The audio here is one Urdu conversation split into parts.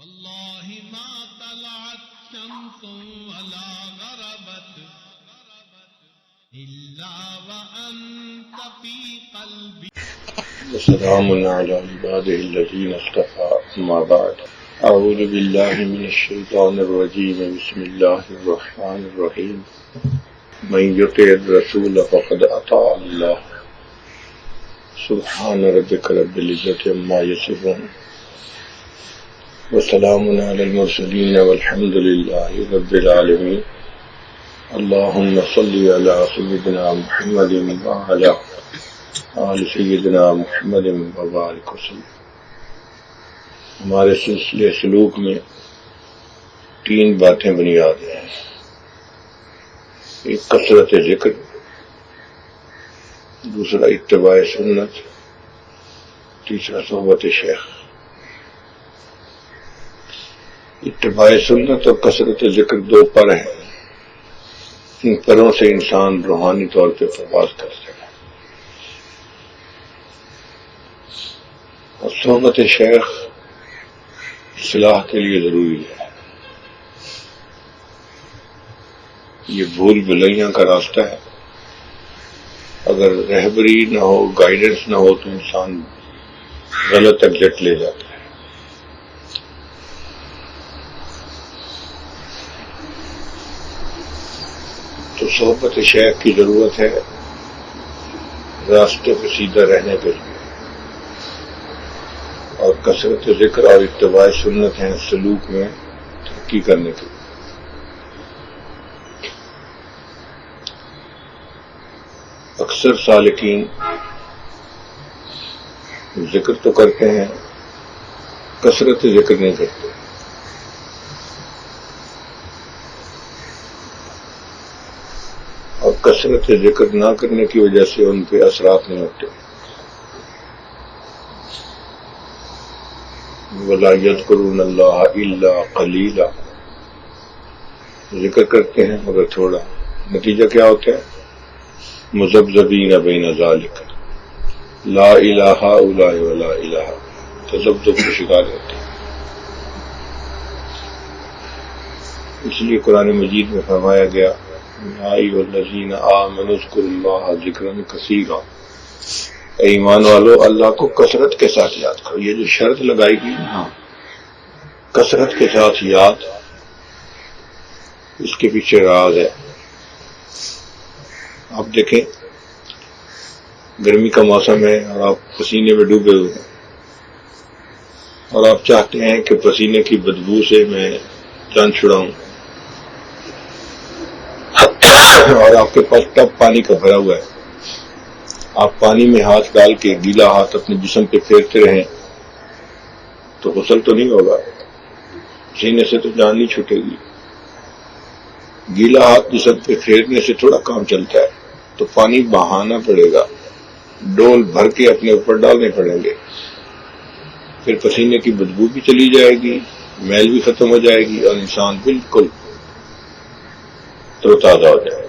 والله ما طلعت شمس ولا غربت إلا وأنت في قلبي. وسلام على عباده الذين اصطفى. أما بعد، أعوذ بالله من الشيطان الرجيم. بسم الله الرحمن الرحيم. من يطع الرسول فقد أطاع الله. سبحان ربك رب العزة عما يصفون وسلام على المرسلين والحمد لله رب العالمين. اللهم صل على سيدنا محمد وعلى آل سیدنا محمد وبارک وسلم. ہمارے سلسلے سلوک میں 3 باتیں بنیاد ہیں. ایک کثرت ذکر، دوسرا اتباع سنت، تیسرا صحبت شیخ. اتباع سنت اور کثرت ذکر 2 پر ہیں. ان پروں سے انسان روحانی طور پہ پرواز کرتا ہے. اور صحبت شیخ اصلاح کے لیے ضروری ہے. یہ بھول بھلیاں کا راستہ ہے. اگر رہبری نہ ہو، گائیڈنس نہ ہو تو انسان غلط ایگزٹ لے جاتا ہے. تو صحبت شیخ کی ضرورت ہے راستے پہ سیدھا رہنے کے لیے. اور کثرت ذکر اور اتباع سنت ہیں سلوک میں ترقی کرنے کے لیے. اکثر سالکین ذکر تو کرتے ہیں، کثرت ذکر نہیں کرتے. اور کثرت ذکر نہ کرنے کی وجہ سے ان پہ اثرات نہیں ہوتے. وَلَا يَذْكُرُونَ اللَّهَ إِلَّا قَلِيلًا. ذکر کرتے ہیں مگر تھوڑا. نتیجہ کیا ہوتا ہے؟ مذبذبین بین ذالک، لا الہ الا ولا الہ. تذبذب کا شکار ہوتے ہیں. اس لیے قرآن مجید میں فرمایا گیا یا ایھا الذین آمنوا اذکروا اللہ ذکرا کثیرا. ایمان والو اللہ کو کثرت کے ساتھ یاد کرو. یہ جو شرط لگائی گئی نا، کثرت کے ساتھ یاد، اس کے پیچھے راز ہے. آپ دیکھیں گرمی کا موسم ہے اور آپ پسینے میں ڈوبے ہوئے ہیں، اور آپ چاہتے ہیں کہ پسینے کی بدبو سے میں جان چھڑاؤں، اور آپ کے پاس ٹب پانی کا بھرا ہوا ہے. آپ پانی میں ہاتھ ڈال کے گیلا ہاتھ اپنے جسم پہ پھیرتے رہیں تو غسل تو نہیں ہوگا، پسینے سے تو جان نہیں چھوٹے گی. گیلا ہاتھ جسم پہ پھیرنے سے تھوڑا کام چلتا ہے. تو پانی بہانا پڑے گا، ڈول بھر کے اپنے اوپر ڈالنے پڑیں گے. پھر پسینے کی بدبو بھی چلی جائے گی، میل بھی ختم ہو جائے گی، اور انسان بالکل تر و تازہ ہو جائے گا.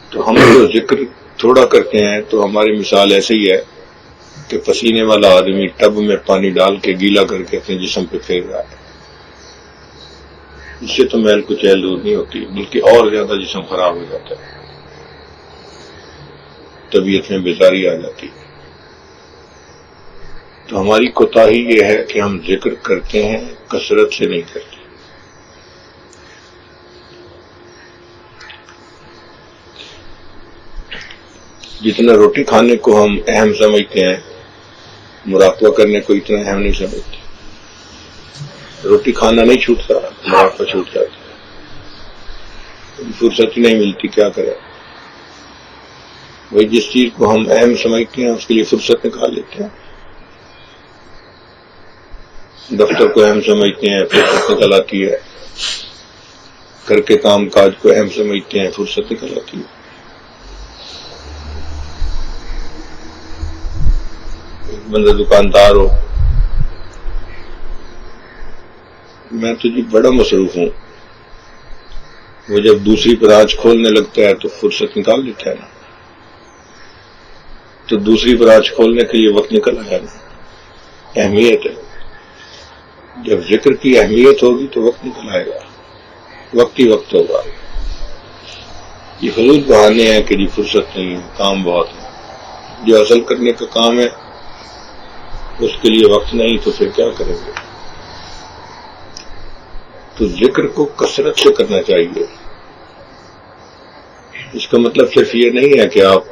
تو ہم جو ذکر تھوڑا کرتے ہیں تو ہماری مثال ایسے ہی ہے کہ پسینے والا آدمی ٹب میں پانی ڈال کے گیلا کر کے اپنے جسم پہ پھیر رہا ہے. اس سے تو میل کچیل دور نہیں ہوتی، بلکہ اور زیادہ جسم خراب ہو جاتا ہے، طبیعت میں بیزاری آ جاتی ہے. تو ہماری کوتاہی یہ ہے کہ ہم ذکر کرتے ہیں، کثرت سے نہیں کرتے. جتنا روٹی کھانے کو ہم اہم سمجھتے ہیں، مراقبہ کرنے کو اتنا اہم نہیں سمجھتے. روٹی کھانا نہیں چھوٹتا، مراقبہ چھوٹ جاتا ہے. فرصت ہی نہیں ملتی، کیا کریں. وہی جس چیز کو ہم اہم سمجھتے ہیں اس کے لیے فرصت نکال لیتے ہیں. دفتر کو اہم سمجھتے ہیں، فرصت نکل آتی ہے. گھر کے کام کاج کو اہم سمجھتے ہیں، فرصت نکل آتی ہے. بندہ دکاندار ہو، میں تو جی بڑا مصروف ہوں، وہ جب دوسری برانچ کھولنے لگتا ہے تو فرصت نکال لیتا ہے نا. تو دوسری برانچ کھولنے کے لیے وقت نکل آیا نا. اہمیت ہے. جب ذکر کی اہمیت ہوگی تو وقت نکل آئے گا، وقت ہی وقت ہوگا۔ یہ فضول بہانے ہیں کہ جی فرصت نہیں ہے، کام بہت ہے۔ جو اصل کرنے کا کام ہے اس کے لیے وقت نہیں تو پھر کیا کریں گے؟ تو ذکر کو کثرت سے کرنا چاہیے۔ اس کا مطلب صرف یہ نہیں ہے کہ آپ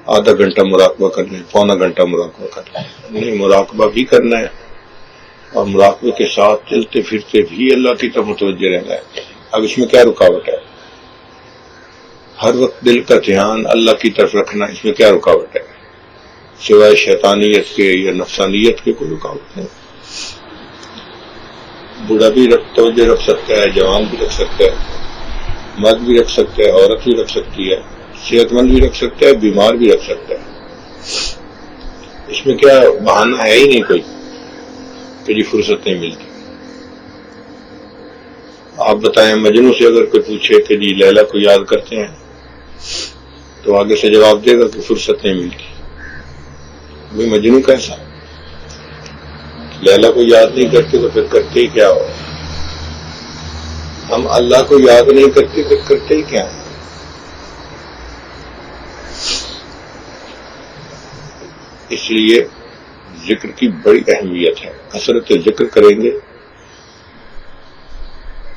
آدھا گھنٹہ مراقبہ کر لیں، پونا گھنٹہ مراقبہ کر لیں، نہیں، مراقبہ بھی کرنا ہے اور مراقبے کے ساتھ چلتے پھرتے بھی اللہ کی طرف متوجہ رہنا ہے۔ اب اس میں کیا رکاوٹ ہے؟ ہر وقت دل کا دھیان اللہ کی طرف رکھنا، اس میں کیا رکاوٹ ہے؟ سوائے شیطانیت کے یا نفسانیت کے کوئی رکاوٹ نہیں۔ بوڑھا بھی توجہ رکھ سکتا ہے، جوان بھی رکھ سکتا ہے، مرد بھی رکھ سکتا ہے، عورت بھی رکھ سکتی ہے، صحت مند بھی رکھ سکتا ہے، بیمار بھی رکھ سکتا ہے۔ اس میں کیا بہانہ ہے ہی نہیں کوئی کہ جی فرصت نہیں ملتی۔ آپ بتائیں، مجنوں سے اگر کوئی پوچھے کہ جی لیلا کو یاد کرتے ہیں تو آگے سے جواب دے گا کہ فرصت نہیں ملتی۔ وہ مجنوں کیسا؟ لیلا کو یاد نہیں کرتے تو پھر کرتے ہی کیا ہو؟ ہم اللہ کو یاد نہیں کرتے پھر کرتے ہی کیا ہیں؟ اس لیے ذکر کی بڑی اہمیت ہے۔ کثرت ذکر کریں گے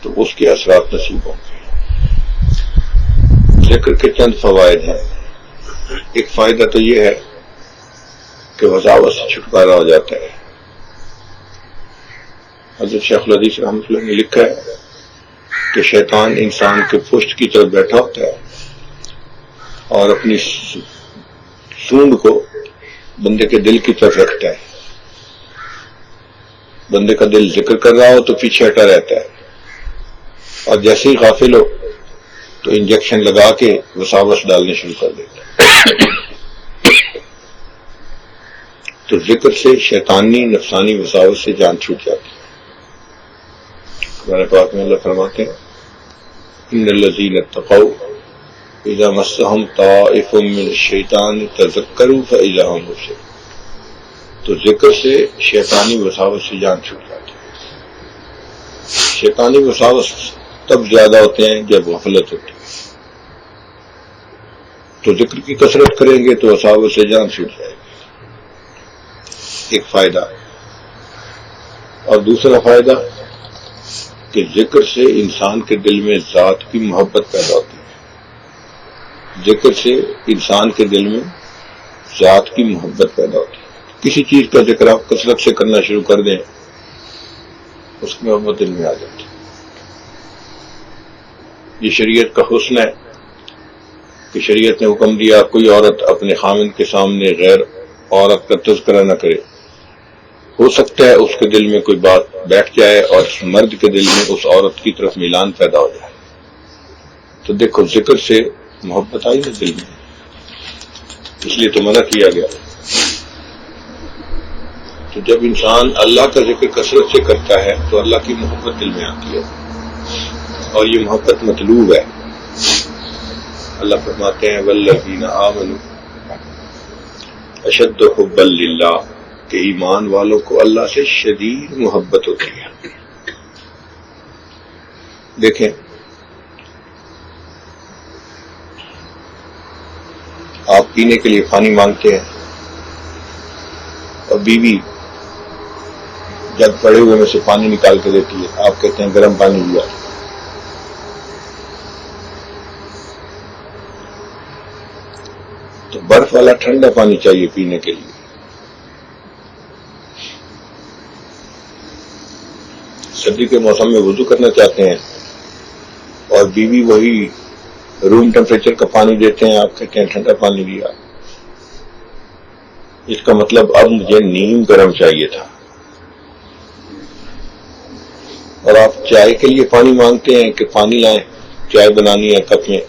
تو اس کے اثرات نصیب ہوں گے۔ ذکر کے چند فوائد ہیں۔ ایک فائدہ تو یہ ہے کہ وساوس سے چھٹکارا ہو جاتا ہے۔ حضرت شیخ الحدیث رحمۃ اللہ نے لکھا ہے کہ شیطان انسان کے پشت کی طرف بیٹھا ہوتا ہے اور اپنی سونڈ کو بندے کے دل کی طرف رکھتا ہے۔ بندے کا دل ذکر کر رہا ہو تو پیچھے ہٹا رہتا ہے، اور جیسے ہی غافل ہو تو انجیکشن لگا کے وساوس ڈالنے شروع کر دیتا ہے۔ تو ذکر سے شیطانی نفسانی وساوس سے جان چھوٹ جاتی ہے۔ قرآن پاک میں اللہ فرماتے ہیں ان الذین اتقوا اذا مسهم طائف من الشیطان تذکروا فاذا هم مبصرون۔ تو ذکر سے شیطانی وساوس سے جان چھوٹ جاتی ہے۔ شیطانی وساوس تب زیادہ ہوتے ہیں جب غفلت ہوتی ہے۔ تو ذکر کی کثرت کریں گے تو وساوس سے جان چھوٹ جائے گی، ایک فائدہ۔ اور دوسرا فائدہ کہ ذکر سے انسان کے دل میں ذات کی محبت پیدا ہوتی ہے۔ ذکر سے انسان کے دل میں ذات کی محبت پیدا ہوتی ہے۔ کسی چیز کا ذکر آپ کثرت سے کرنا شروع کر دیں، اس کی محبت دل میں آ جاتی ہے۔ یہ شریعت کا حسن ہے کہ شریعت نے حکم دیا کوئی عورت اپنے خامند کے سامنے غیر عورت کا تذکرہ نہ کرے۔ ہو سکتا ہے اس کے دل میں کوئی بات بیٹھ جائے اور اس مرد کے دل میں اس عورت کی طرف میلان پیدا ہو جائے، تو دیکھو ذکر سے محبت آئی نا دل میں، اس لیے تو منع کیا گیا۔ تو جب انسان اللہ کا ذکر کثرت سے کرتا ہے تو اللہ کی محبت دل میں آتی ہے، اور یہ محبت مطلوب ہے۔ اللہ فرماتے ہیں والذین آمنوا اشد حبا للہ، کہ ایمان والوں کو اللہ سے شدید محبت ہوتی ہے۔ دیکھیں، آپ پینے کے لیے پانی مانگتے ہیں اور بیوی جب پڑے ہوئے میں سے پانی نکال کے دیتی ہے، آپ کہتے ہیں گرم پانی لیا۔ تو برف والا ٹھنڈا پانی چاہیے پینے کے لیے۔ سردی کے موسم میں وضو کرنا چاہتے ہیں اور بیوی وہی روم ٹیمپریچر کا پانی دیتے ہیں، آپ کہتے ہیں ٹھنڈا پانی لیا۔ اس کا مطلب اب مجھے نیم گرم چاہیے تھا۔ اور آپ چائے کے لیے پانی مانگتے ہیں کہ پانی لائیں، چائے بنانی ہے کپ میں،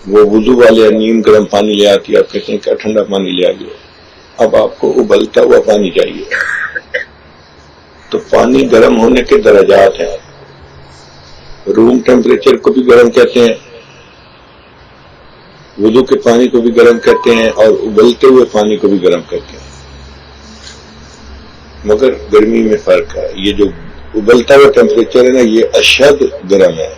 وہ وضو والے نیم گرم پانی لے آتی ہے، آپ کہتے ہیں کیا ٹھنڈا پانی لے آئیے۔ اب آپ کو ابلتا ہوا پانی چاہیے۔ تو پانی گرم ہونے کے درجات ہیں، روم ٹیمپریچر کو بھی گرم کہتے ہیں، وضو کے پانی کو بھی گرم کہتے ہیں، اور ابلتے ہوئے پانی کو بھی گرم کہتے ہیں۔ مگر گرمی میں فرق ہے. یہ جو ابلتا ہوا ٹیمپریچر ہے نا، یہ اشد گرم ہے.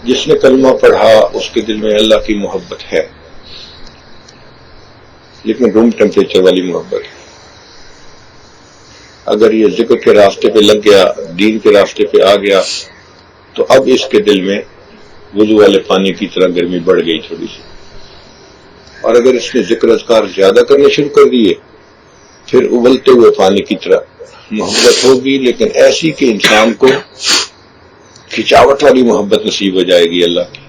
جس نے کلمہ پڑھا اس کے دل میں اللہ کی محبت ہے، لیکن روم ٹیمپریچر والی محبت ہے. اگر یہ ذکر کے راستے پہ لگ گیا، دین کے راستے پہ آ گیا، تو اب اس کے دل میں وضو والے پانی کی طرح گرمی بڑھ گئی تھوڑی سی. اور اگر اس نے ذکر اذکار زیادہ کرنے شروع کر دیے، پھر ابلتے ہوئے پانی کی طرح محبت ہوگی، لیکن ایسی کہ انسان کو کھچاوٹ والی محبت نصیب ہو جائے گی. اللہ کی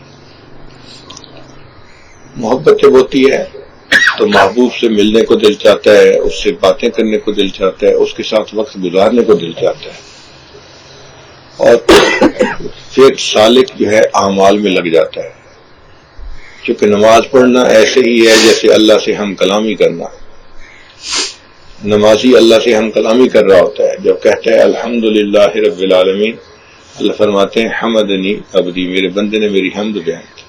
محبت جب ہوتی ہے تو محبوب سے ملنے کو دل چاہتا ہے، اس سے باتیں کرنے کو دل چاہتا ہے، اس کے ساتھ وقت گزارنے کو دل چاہتا ہے. اور پھر سالک جو ہے اعمال میں لگ جاتا ہے. کیونکہ نماز پڑھنا ایسے ہی ہے جیسے اللہ سے ہم کلامی کرنا. نمازی اللہ سے ہم کلامی کر رہا ہوتا ہے. جب کہتا ہے الحمدللہ رب العالمین، اللہ فرماتے ہیں حمدنی عبدی، میرے بندے نے میری حمد بیان کی.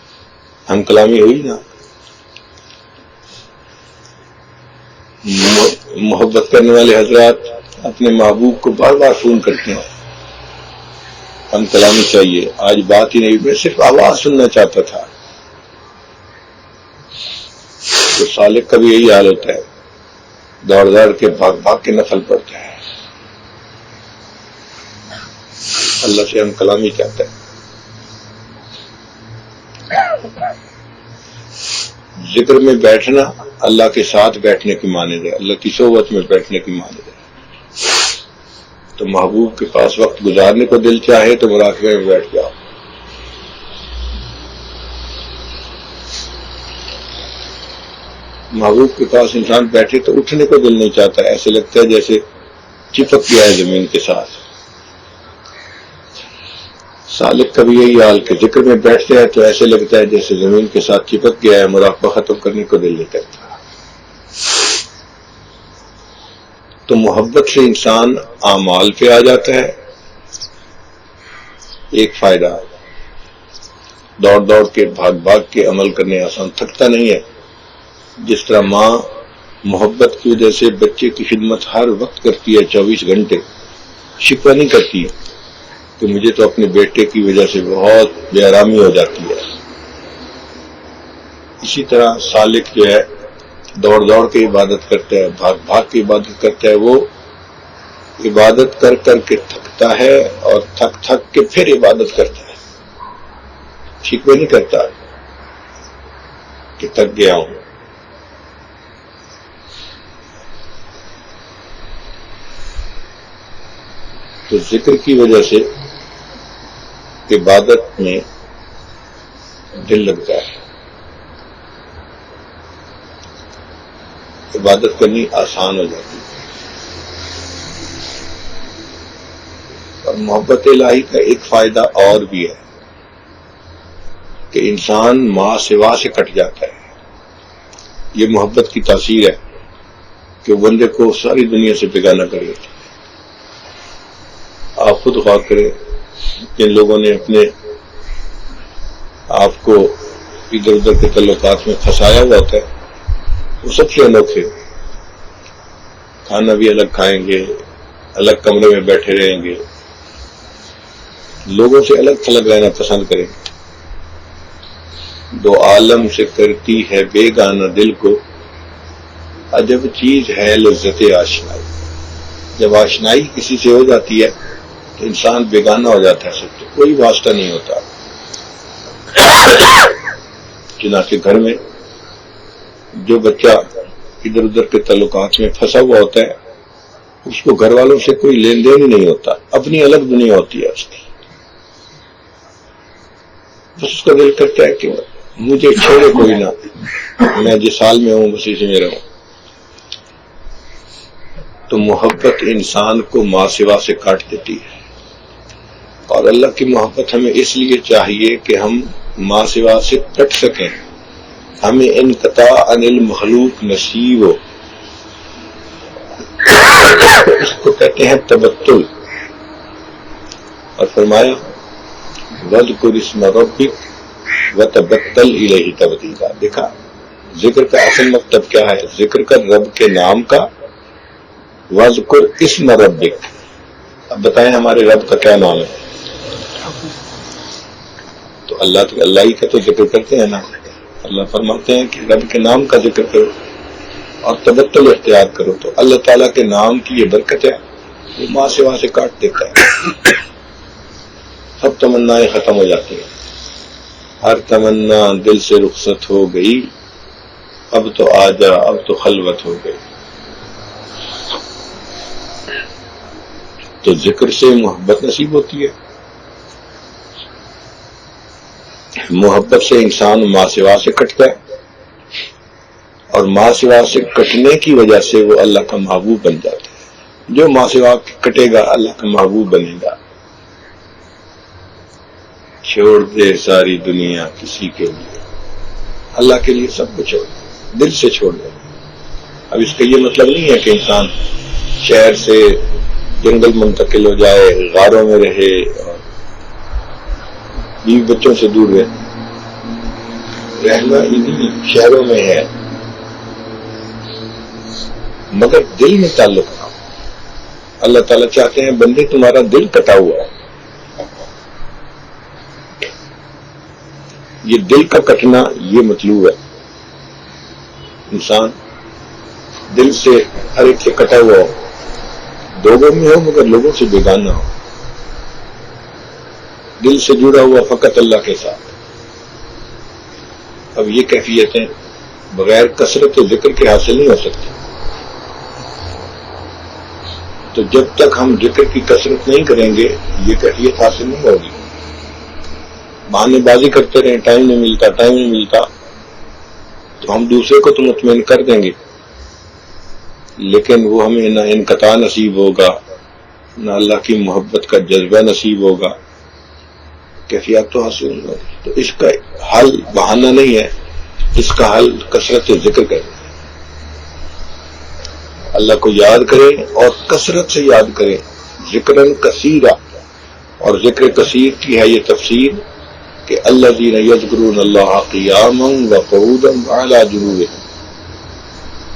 ہم کلامی ہوئی نا. محبت کرنے والے حضرات اپنے محبوب کو بار بار فون کرتے ہیں، ہم کلامی چاہیے. آج بات ہی نہیں، میں صرف آواز سننا چاہتا تھا. تو سالک کا بھی یہی حال ہوتا ہے، دوڑ دوڑ کے بھاگ بھاگ کے نفل پڑتا ہے. اللہ سے ہم کلامی چاہتا ہے. ذکر میں بیٹھنا اللہ کے ساتھ بیٹھنے کی مانند ہے، اللہ کی صحبت میں بیٹھنے کی مانند ہے. تو محبوب کے پاس وقت گزارنے کو دل چاہے تو مراقبے میں بیٹھ جاؤ. محبوب کے پاس انسان بیٹھے تو اٹھنے کو دل نہیں چاہتا، ایسے لگتا ہے جیسے چپک گیا ہے زمین کے ساتھ. سالک کا بھی یہی حال کہ ذکر میں بیٹھتے ہیں تو ایسے لگتا ہے جیسے زمین کے ساتھ چپک گیا ہے، مراقبہ ختم کرنے کو دل نہیں کرتا. تو محبت سے انسان اعمال پہ آ جاتا ہے. ایک فائدہ، دوڑ دوڑ کے بھاگ بھاگ کے عمل کرنے آسان، تھکتا نہیں ہے. جس طرح ماں محبت کی وجہ سے بچے کی خدمت ہر وقت کرتی ہے، 24 گھنٹے، شکوہ نہیں کرتی ہے کہ مجھے تو اپنے بیٹے کی وجہ سے بہت بے آرامی ہو جاتی ہے. اسی طرح سالک جو ہے دوڑ دوڑ کے عبادت کرتا ہے، بھاگ بھاگ کے عبادت کرتا ہے. وہ عبادت کر کر کے تھکتا ہے اور تھک تھک کے پھر عبادت کرتا ہے. شکوہ نہیں کرتا کہ تھک گیا ہوں. تو ذکر کی وجہ سے عبادت میں دل لگتا ہے، عبادت کرنی آسان ہو جاتی ہے. اور محبت الہی کا ایک فائدہ اور بھی ہے کہ انسان ماں سوا سے کٹ جاتا ہے. یہ محبت کی تاثیر ہے کہ بندے کو ساری دنیا سے بیگانہ کر دیتی ہے. آپ خود غور کریں، جن لوگوں نے اپنے آپ کو ادھر ادھر کے تعلقات میں پھنسایا ہوا ہوتا ہے، وہ سب سے انوکھے. کھانا بھی الگ کھائیں گے، الگ کمرے میں بیٹھے رہیں گے، لوگوں سے الگ تھلگ رہنا پسند کریں گے. دو عالم سے کرتی ہے بیگانہ دل کو، عجب چیز ہے لذت آشنائی. جب آشنائی کسی سے ہو جاتی ہے تو انسان بیگانہ ہو جاتا ہے، سب سے کوئی واسطہ نہیں ہوتا. چنانچہ گھر میں جو بچہ ادھر ادھر کے تعلقات میں پھنسا ہوا ہوتا ہے، اس کو گھر والوں سے کوئی لین دین ہی نہیں ہوتا، اپنی الگ دنیا ہوتی ہے اس کی. بس اس کا دل کرتا ہے کہ مجھے چھوڑے کوئی نہ، میں جس حال میں ہوں اسی سے میں رہوں. تو محبت انسان کو ماں سوا سے کاٹ دیتی ہے. اور اللہ کی محبت ہمیں اس لیے چاہیے کہ ہم ماں سوا سے کٹ سکیں، ہمیں انقطاع عن المخلوق نصیب ہو. اس کو کہتے ہیں تبتل. اور فرمایا وَاذْكُرِ اسْمَ رَبِّكَ وَتَبَتَّلْ إِلَيْهِ تَبْتِيلًا. دیکھا ذکر کا اصل مطلب کیا ہے؟ ذکر کر رب کے نام کا وَاذْكُرْ اسْمَ رَبِّكَ. اب بتائیں ہمارے رب کا کیا نام ہے؟ تو اللہ ہی کا تو ذکر کرتے ہیں نا. اللہ فرماتے ہیں کہ رب کے نام کا ذکر کرو اور تبتل اختیار کرو. تو اللہ تعالیٰ کے نام کی یہ برکت ہے، وہ ماں سے وہاں سے کاٹ دیتا ہے. سب تمنائیں ختم ہو جاتی ہیں. ہر تمنا دل سے رخصت ہو گئی، اب تو آ جا، اب تو خلوت ہو گئی. تو ذکر سے محبت نصیب ہوتی ہے. محبت سے انسان ماں سوا سے کٹتا ہے، اور ماں سوا سے کٹنے کی وجہ سے وہ اللہ کا محبوب بن جاتا ہے. جو ماں سوا کٹے گا اللہ کا محبوب بنے گا. چھوڑ دے ساری دنیا کسی کے لیے، اللہ کے لیے سب کچھ چھوڑ دے، دل سے چھوڑ دے. اب اس کا یہ مطلب نہیں ہے کہ انسان شہر سے جنگل منتقل ہو جائے، غاروں میں رہے اور بیوی بچوں سے دور رہے. رہنا انہیں شہروں میں ہے، مگر دل میں تعلق نہ ہو. اللہ تعالیٰ چاہتے ہیں بندے تمہارا دل کٹا ہوا ہے. یہ دل کا کٹنا یہ مطلوب ہے. انسان دل سے ہر ایک سے کٹا ہوا ہو، لوگوں میں ہو مگر لوگوں سے بیگانہ ہو، دل سے جڑا ہوا فقط اللہ کے ساتھ. اب یہ کیفیتیں بغیر کثرت ذکر کے حاصل نہیں ہو سکتی. تو جب تک ہم ذکر کی کثرت نہیں کریں گے یہ کیفیت حاصل نہیں ہوگی. بہانے بازی کرتے رہیں، ٹائم نہیں ملتا، تو ہم دوسرے کو تو مطمئن کر دیں گے، لیکن وہ ہمیں نہ انقطاع نصیب ہوگا، نہ اللہ کی محبت کا جذبہ نصیب ہوگا، کیفیات تو حاصل نہیں ہوگی. تو اس کا حل بہانہ نہیں ہے، اس کا حل کثرت ذکر کرنا. اللہ کو یاد کریں اور کثرت سے یاد کریں، ذکرن کثیرا. اور ذکر کثیر کی ہے یہ تفسیر کہ الذین یذکرون اللہ قیاما وقعودا وعلی جنوبہم.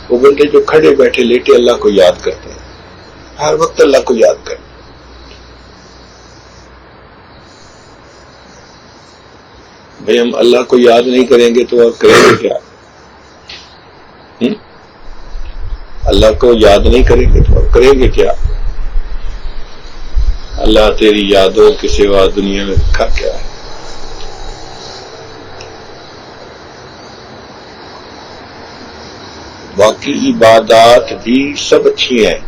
وہ بندے جو کھڑے بیٹھے لیٹے اللہ کو یاد کرتے ہیں، ہر وقت اللہ کو یاد کریں. بھئی ہم اللہ کو یاد نہیں کریں گے تو اور کریں گے کیا؟ اللہ کو یاد نہیں کریں گے تو اور کریں گے کیا؟ اللہ تیری یادوں کے سوا دنیا میں رکھا کیا ہے؟ باقی عبادات بھی سب اچھی ہیں،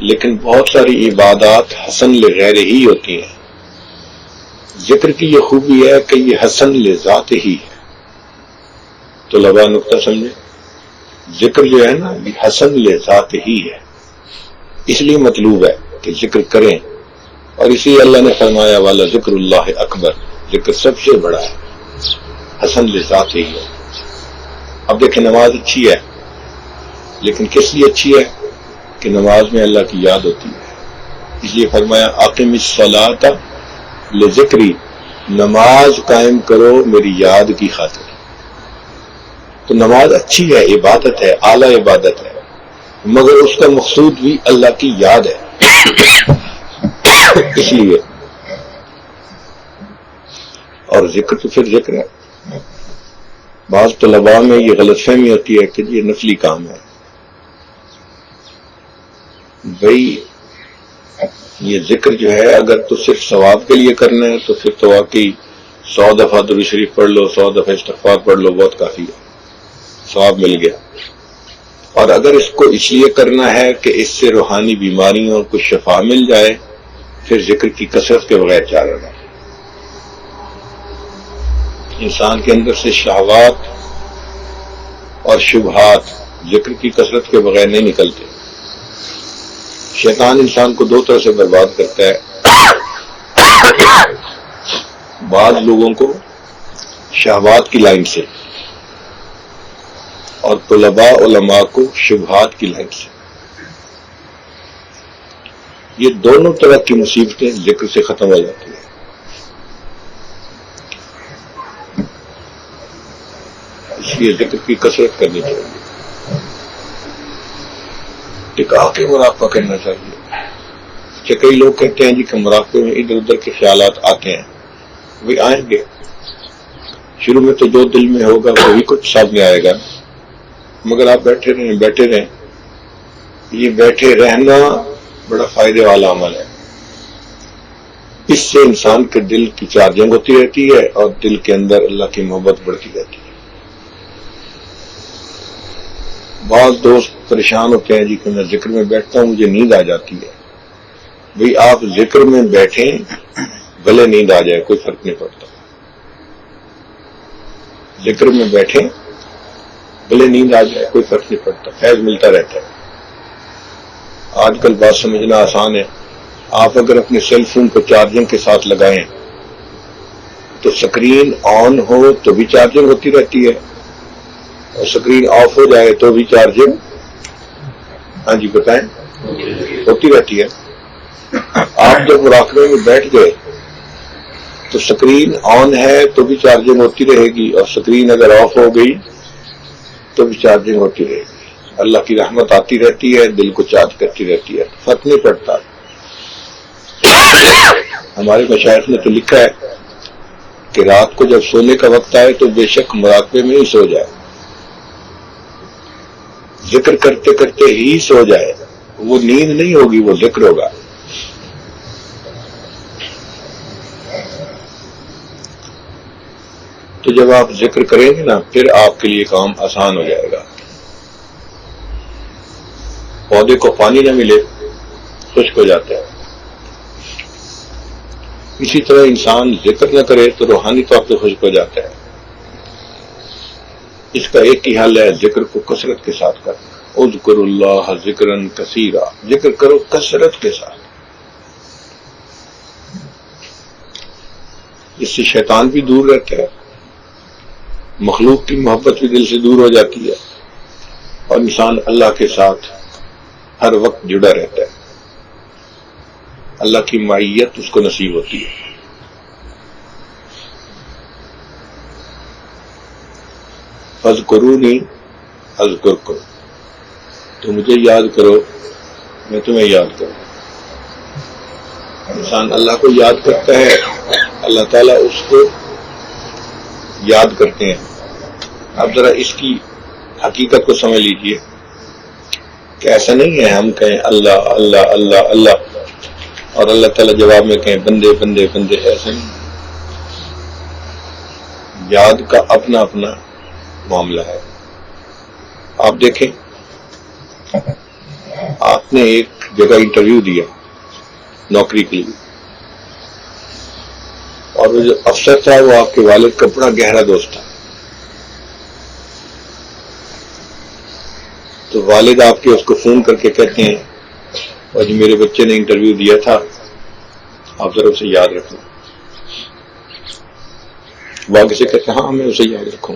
لیکن بہت ساری عبادات حسن لغیر ہی ہوتی ہیں. ذکر کی یہ خوبی ہے کہ یہ حسن لذات ہی ہے. تو لبا نقطہ سمجھے، ذکر جو ہے نا یہ حسن لذات ہی ہے، اس لیے مطلوب ہے کہ ذکر کریں. اور اسی اللہ نے فرمایا والا ذکر اللہ اکبر، ذکر سب سے بڑا ہے، حسن لذات ہی ہے. اب دیکھیں نماز اچھی ہے، لیکن کس لیے اچھی ہے؟ کہ نماز میں اللہ کی یاد ہوتی ہے. اس لیے فرمایا اقم الصلاۃ لذکری، نماز قائم کرو میری یاد کی خاطر. تو نماز اچھی ہے، عبادت ہے، اعلیٰ عبادت ہے، مگر اس کا مقصود بھی اللہ کی یاد ہے. اس لیے اور ذکر تو پھر ذکر ہے. بعض طلباء میں یہ غلط فہمی ہوتی ہے کہ یہ نفلی کام ہے. بھئی یہ ذکر جو ہے اگر تو صرف ثواب کے لیے کرنا ہے تو پھر تو واقعی 100 دفعہ درود شریف پڑھ لو، 100 دفعہ استغفار پڑھ لو، بہت کافی ہے، ثواب مل گیا. اور اگر اس کو اس لیے کرنا ہے کہ اس سے روحانی بیماریوں کو شفا مل جائے، پھر ذکر کی کثرت کے بغیر چارہ نہ. انسان کے اندر سے شہوات اور شبہات ذکر کی کثرت کے بغیر نہیں نکلتے. شیطان انسان کو دو طرح سے برباد کرتا ہے. بعض لوگوں کو شہوات کی لائن سے اور طلباء علماء کو شبہات کی لائن سے. یہ دونوں طرح کی مصیبتیں ذکر سے ختم ہو جاتی ہیں. اس لیے ذکر کی کثرت کرنی چاہیے. ٹکا کے مراقبہ کرنا چاہیے. کہ کئی لوگ کہتے ہیں جی کہ مراقبے میں ادھر ادھر کے خیالات آتے ہیں، وہ آئیں گے. شروع میں تو جو دل میں ہوگا وہی کچھ سامنے آئے گا، مگر آپ بیٹھے رہیں. یہ بیٹھے رہنا بڑا فائدے والا عمل ہے. اس سے انسان کے دل کی چارجنگ ہوتی رہتی ہے اور دل کے اندر اللہ کی محبت بڑھتی رہتی ہے. بعض دوست پریشان ہوتے ہیں جی کہ میں ذکر میں بیٹھتا ہوں مجھے نیند آ جاتی ہے. بھئی آپ ذکر میں بیٹھیں بھلے نیند آ جائے کوئی فرق نہیں پڑتا. ذکر میں بیٹھیں بھلے نیند آ جائے کوئی فرق نہیں پڑتا، فیض ملتا رہتا ہے. آج کل بات سمجھنا آسان ہے. آپ اگر اپنے سیل فون کو چارجنگ کے ساتھ لگائیں تو سکرین آن ہو تو بھی چارجنگ ہوتی رہتی ہے اور سکرین آف ہو جائے تو بھی چارجنگ ہاں جی بتائیں ہوتی رہتی ہے. آپ جب مراقبے میں بیٹھ گئے تو سکرین آن ہے تو بھی چارجنگ ہوتی رہے گی اور سکرین اگر آف ہو گئی تو بھی چارجنگ ہوتی رہے گی. اللہ کی رحمت آتی رہتی ہے، دل کو چارج کرتی رہتی ہے، فرق نہیں پڑتا. ہمارے مشائخ نے تو لکھا ہے کہ رات کو جب سونے کا وقت آئے تو بے شک مراقبے میں ہی سو جائے، ذکر کرتے کرتے ہی سو جائے. وہ نیند نہیں ہوگی، وہ ذکر ہوگا. تو جب آپ ذکر کریں گے نا پھر آپ کے لیے کام آسان ہو جائے گا. پودے کو پانی نہ ملے خشک ہو جاتا ہے. اسی طرح انسان ذکر نہ کرے تو روحانی طور پہ خشک ہو جاتا ہے. اس کا ایک ہی حل ہے ذکر کو کثرت کے ساتھ کرنا. اذکر اللہ ذکرن کثیرا، ذکر کرو کثرت کے ساتھ. اس سے شیطان بھی دور رہتا ہے، مخلوق کی محبت بھی دل سے دور ہو جاتی ہے اور انسان اللہ کے ساتھ ہر وقت جڑا رہتا ہے. اللہ کی معیت اس کو نصیب ہوتی ہے. فاذکرونی اذکرکم، تو مجھے یاد کرو میں تمہیں یاد کروں. انسان اللہ کو یاد کرتا ہے، اللہ تعالیٰ اس کو یاد کرتے ہیں. آپ ذرا اس کی حقیقت کو سمجھ لیجئے کہ ایسا نہیں ہے ہم کہیں اللہ اللہ اللہ اللہ اور اللہ تعالیٰ جواب میں کہیں بندے بندے بندے. ایسا نہیں. یاد کا اپنا اپنا معاملہ ہے. آپ دیکھیں آپ نے ایک جگہ انٹرویو دیا نوکری کے لیے اور وہ جو افسر تھا وہ آپ کے والد کا بڑا گہرا دوست تھا. تو والد آپ کے اس کو فون کر کے کہتے ہیں اور جو میرے بچے نے انٹرویو دیا تھا آپ ذرا اسے یاد رکھنا. واقعی سے کہتے ہیں ہاں میں اسے یاد رکھوں.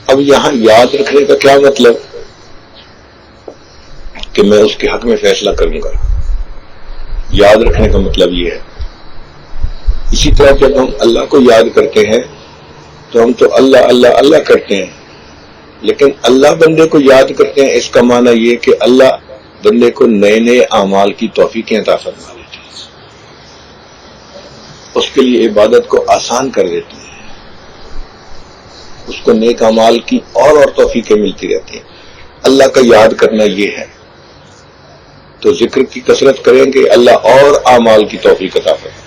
اب یہاں یاد رکھنے کا کیا مطلب کہ میں اس کے حق میں فیصلہ کروں گا. یاد رکھنے کا مطلب یہ ہے. اسی طرح جب ہم اللہ کو یاد کرتے ہیں تو ہم تو اللہ اللہ اللہ کرتے ہیں، لیکن اللہ بندے کو یاد کرتے ہیں. اس کا معنی یہ کہ اللہ بندے کو نئے نئے اعمال کی توفیقیں عطا فرما دیتے ہیں، اس کے لیے عبادت کو آسان کر دیتے ہیں، اس کو نیک اعمال کی اور توفیقیں ملتی رہتی ہیں. اللہ کا یاد کرنا یہ ہے. تو ذکر کی کثرت کریں گے اللہ اور اعمال کی توفیق عطا فرمائے.